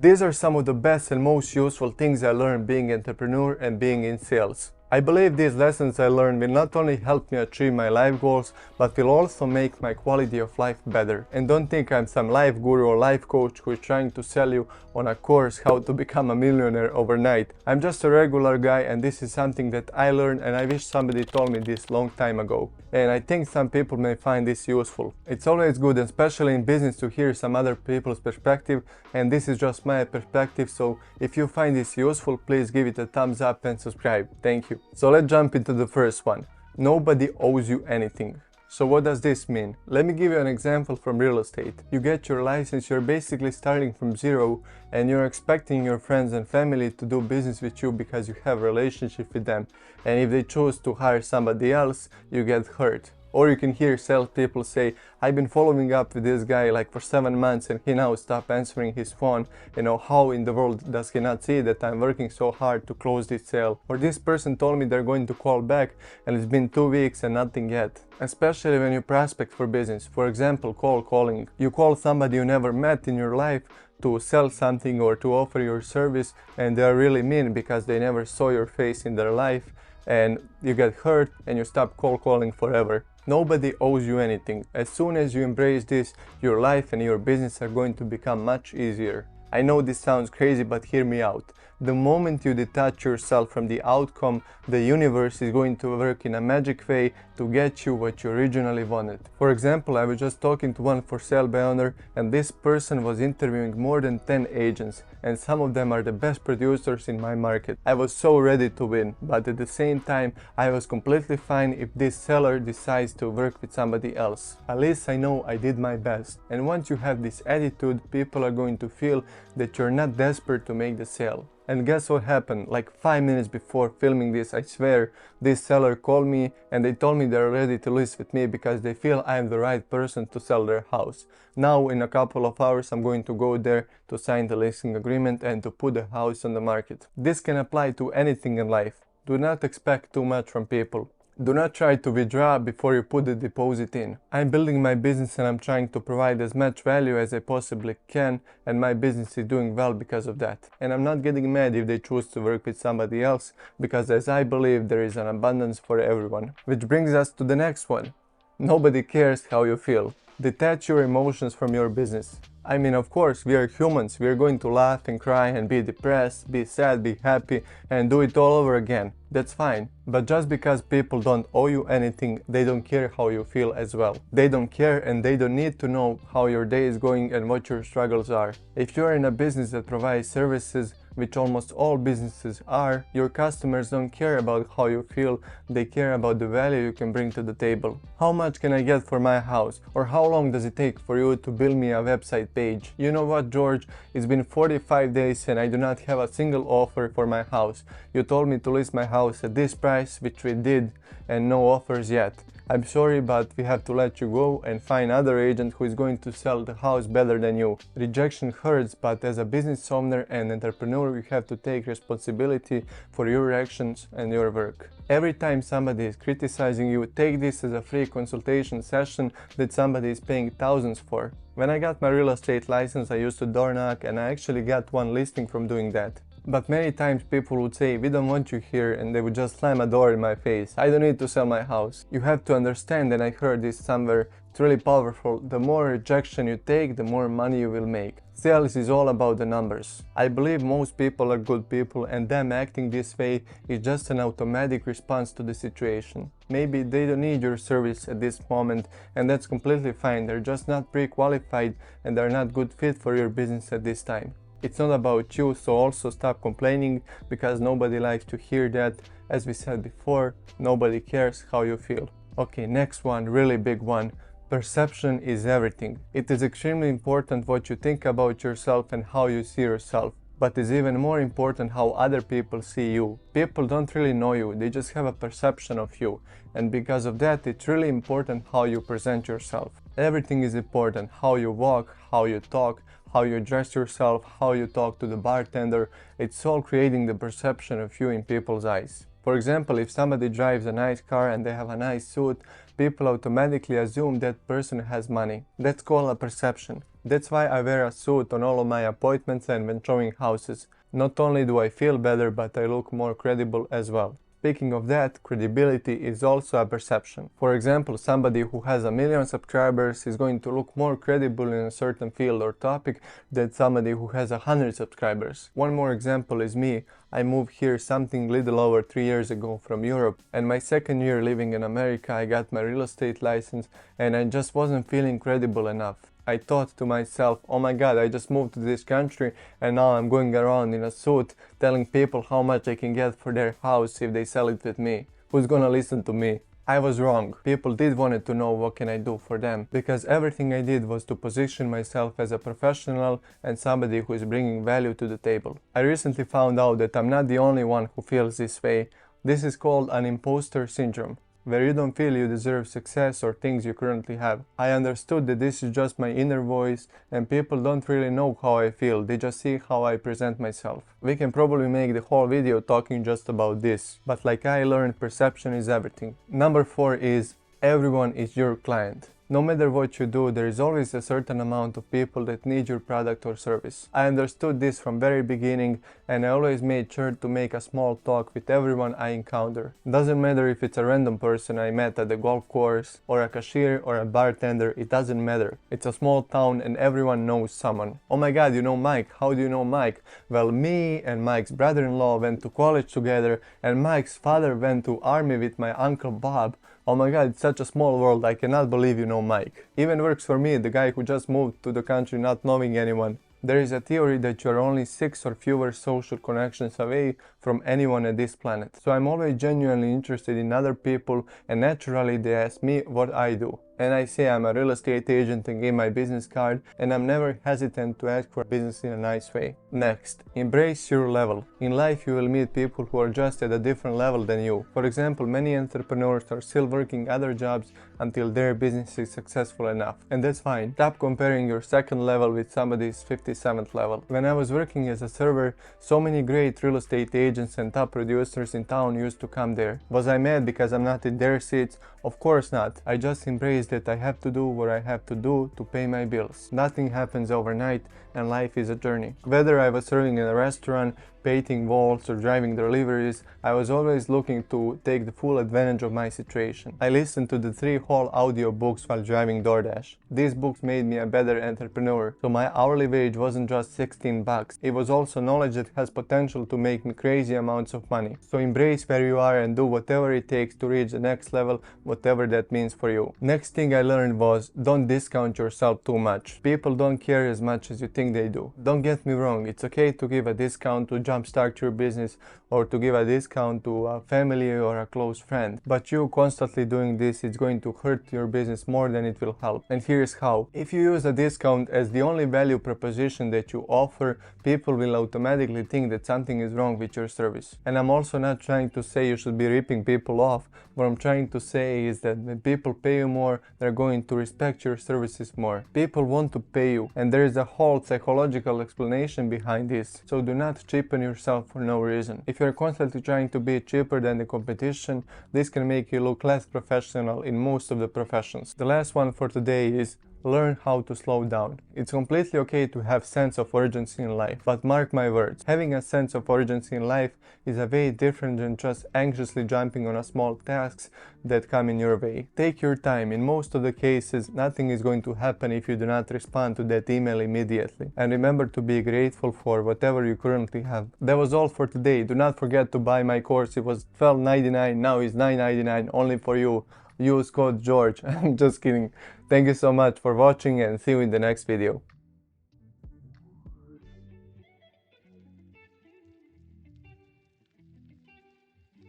These are some of the best and most useful things I learned being an entrepreneur and being in sales. I believe these lessons I learned will not only help me achieve my life goals, but will also make my quality of life better. And don't think I'm some life guru or life coach who is trying to sell you on a course how to become a millionaire overnight. I'm just a regular guy, and this is something that I learned, and I wish somebody told me this long time ago. And I think some people may find this useful. It's always good, especially in business, to hear some other people's perspective, and this is just my perspective, so if you find this useful, please give it a thumbs up and subscribe. Thank you. So let's jump into the first one. Nobody owes you anything. So what does this mean? Let me give you an example from real estate. You get your license, you're basically starting from zero, and you're expecting your friends and family to do business with you because you have a relationship with them. And if they choose to hire somebody else, you get hurt. Or you can hear salespeople say, I've been following up with this guy like for 7 months and he now stopped answering his phone. You know, how in the world does he not see that I'm working so hard to close this sale? Or this person told me they're going to call back and it's been 2 weeks and nothing yet. Especially when you prospect for business. For example, cold calling. You call somebody you never met in your life to sell something or to offer your service, and they are really mean because they never saw your face in their life, and you get hurt and you stop cold calling forever. Nobody owes you anything. As soon as you embrace this, your life and your business are going to become much easier. I know this sounds crazy, but hear me out. The moment you detach yourself from the outcome, the universe is going to work in a magic way to get you what you originally wanted. For example, I was just talking to one for sale by owner, and this person was interviewing more than 10 agents, and some of them are the best producers in my market. I was so ready to win, but at the same time, I was completely fine if this seller decides to work with somebody else. At least I know I did my best. And once you have this attitude, people are going to feel that you're not desperate to make the sale. And guess what happened? Like 5 minutes before filming this, I swear, this seller called me and they told me they're ready to list with me because they feel I'm the right person to sell their house. Now in a couple of hours I'm going to go there to sign the listing agreement and to put the house on the market. This can apply to anything in life. Do not expect too much from people. Do not try to withdraw before you put the deposit in. I'm building my business and I'm trying to provide as much value as I possibly can, and my business is doing well because of that. And I'm not getting mad if they choose to work with somebody else, because as I believe there is an abundance for everyone. Which brings us to the next one. Nobody cares how you feel. Detach your emotions from your business. I mean, of course, we are humans. We are going to laugh and cry and be depressed, be sad, be happy, and do it all over again. That's fine. But just because people don't owe you anything, they don't care how you feel as well. They don't care, and they don't need to know how your day is going and what your struggles are. If you are in a business that provides services, which almost all businesses are, your customers don't care about how you feel, they care about the value you can bring to the table. How much can I get for my house? Or how long does it take for you to build me a website page? You know what, George? It's been 45 days and I do not have a single offer for my house. You told me to list my house at this price, which we did, and no offers yet. I'm sorry, but we have to let you go and find another agent who is going to sell the house better than you. Rejection hurts, but as a business owner and entrepreneur, you have to take responsibility for your actions and your work. Every time somebody is criticizing you, take this as a free consultation session that somebody is paying thousands for. When I got my real estate license, I used to door knock, and I actually got one listing from doing that. But many times people would say, we don't want you here, and they would just slam a door in my face. I don't need to sell my house. You have to understand, and I heard this somewhere, it's really powerful. The more rejection you take, the more money you will make. Sales is all about the numbers. I believe most people are good people, and them acting this way is just an automatic response to the situation. Maybe they don't need your service at this moment, and that's completely fine. They're just not pre-qualified and they're not good fit for your business at this time. It's not about you, so also stop complaining, because nobody likes to hear that. As we said before, nobody cares how you feel. Okay, next one, really big one. Perception is everything. It is extremely important what you think about yourself and how you see yourself. But it's even more important how other people see you. People don't really know you, they just have a perception of you. And because of that, it's really important how you present yourself. Everything is important. How you walk, how you talk, how you dress yourself, how you talk to the bartender. It's all creating the perception of you in people's eyes. For example, if somebody drives a nice car and they have a nice suit, people automatically assume that person has money. That's called a perception. That's why I wear a suit on all of my appointments and when showing houses. Not only do I feel better, but I look more credible as well. Speaking of that, credibility is also a perception. For example, somebody who has 1 million subscribers is going to look more credible in a certain field or topic than somebody who has 100 subscribers. One more example is me. I moved here something little over 3 years ago from Europe, and my second year living in America I got my real estate license and I just wasn't feeling credible enough. I thought to myself, oh my god, I just moved to this country and now I'm going around in a suit telling people how much I can get for their house if they sell it with me. Who's gonna listen to me? I was wrong. People did wanted to know what can I do for them, because everything I did was to position myself as a professional and somebody who is bringing value to the table. I recently found out that I'm not the only one who feels this way. This is called an imposter syndrome, where you don't feel you deserve success or things you currently have. I understood that this is just my inner voice and people don't really know how I feel, they just see how I present myself. We can probably make the whole video talking just about this, but like I learned, perception is everything. Number 4 is everyone is your client. No matter what you do, there is always a certain amount of people that need your product or service. I understood this from very beginning and I always made sure to make a small talk with everyone I encounter. Doesn't matter if it's a random person I met at the golf course or a cashier or a bartender, it doesn't matter. It's a small town and everyone knows someone. Oh my god, you know Mike? How do you know Mike? Well, me and Mike's brother-in-law went to college together and Mike's father went to army with my uncle Bob. Oh my god, it's such a small world, I cannot believe you know Mike. Even works for me, the guy who just moved to the country not knowing anyone. There is a theory that you are only 6 or fewer social connections away from anyone at this planet. So I'm always genuinely interested in other people and naturally they ask me what I do. And I say I'm a real estate agent and give my business card, and I'm never hesitant to ask for business in a nice way. Next, embrace your level. In life you will meet people who are just at a different level than you. For example, many entrepreneurs are still working other jobs until their business is successful enough. And that's fine. Stop comparing your second level with somebody's 57th level. When I was working as a server, so many great real estate agents and top producers in town used to come there. Was I mad because I'm not in their seats? Of course not. I just embraced that I have to do what I have to do to pay my bills. Nothing happens overnight and life is a journey. Whether I was serving in a restaurant, painting walls or driving deliveries, I was always looking to take the full advantage of my situation. I listened to the 3 whole audio books while driving DoorDash. These books made me a better entrepreneur, so my hourly wage wasn't just 16 bucks. It was also knowledge that has potential to make me crazy amounts of money. So embrace where you are and do whatever it takes to reach the next level, whatever that means for you. Next thing I learned was don't discount yourself too much. People don't care as much as you think they do. Don't get me wrong, it's okay to give a discount to jumpstart your business or to give a discount to a family or a close friend. But you constantly doing this is going to hurt your business more than it will help. And here's how. If you use a discount as the only value proposition that you offer, people will automatically think that something is wrong with your service. And I'm also not trying to say you should be ripping people off. What I'm trying to say is that when people pay you more, they're going to respect your services more. People want to pay you, and there is a whole psychological explanation behind this. So do not cheapen yourself for no reason. If you're constantly trying to be cheaper than the competition, this can make you look less professional in most of the professions. The last one for today is learn how to slow down. It's completely okay to have sense of urgency in life, but mark my words, having a sense of urgency in life is a way different than just anxiously jumping on a small tasks that come in your way. Take your time. In most of the cases, nothing is going to happen if you do not respond to that email immediately. And remember to be grateful for whatever you currently have. That was all for today. Do not forget to buy my course. It was $12.99, now it's $9.99 only for you. Use code George. I'm just kidding. Thank you so much for watching and see you in the next video.